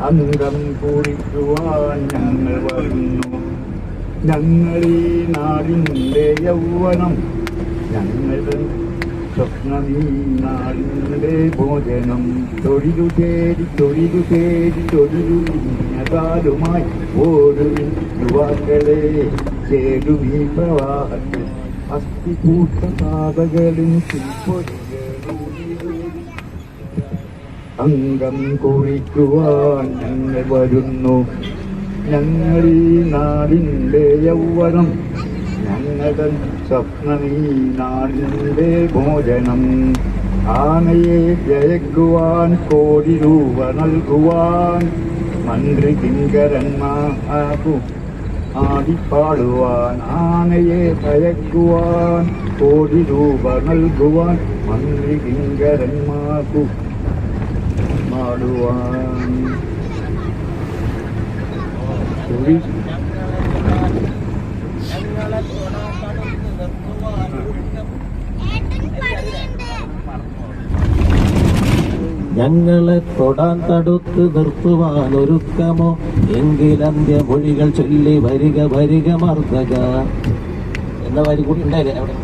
അംഗം കുറിക്കുവാൻ ഞങ്ങൾ വരുന്നു. ഞങ്ങളീ നാടിൻ്റെ യൗവനം, ഞങ്ങളുടെ സ്വപ്നമീ നാടിൻ്റെ ഭോജനം. തൊഴിലു തേടി തൊഴിലു തേടി തൊഴിലു കാലുമായി ഓടുവിൻ യുവാക്കളെ, ചേരുവീ പ്രവാഹത്തിൽ അസ്ഥികൂട്ട പാതകളിൻ അംഗം കുറിക്കുവാൻ ഞങ്ങൾ വരുന്നു. ഞങ്ങളീ നാടിൻ്റെ യൗവനം, ഞങ്ങളുടെ സ്വപ്നമീ നാടിൻ്റെ ഭോജനം. ആനയെ ജയിക്കുവാൻ കോടി രൂപ നൽകുവാൻ മന്ത്രി കിങ്കരന്മാർക്കു ആടിപ്പാടുവാൻ. ആനയെ ജയിക്കുവാൻ കോടി രൂപ നൽകുവാൻ മന്ത്രി കിങ്കരന്മാർക്കു പാടുവാൻ. ഞങ്ങളെ തൊടാൻ തടുത്ത് നിർത്തുവാൻ ഒരുക്കമോ എങ്കിലന്ത്യ മൊഴികൾ ചൊല്ലി വരിക വരിക മർദ്ദക എന്ന വരി കൂടി ഉണ്ടായില്ലേ അവിടെ?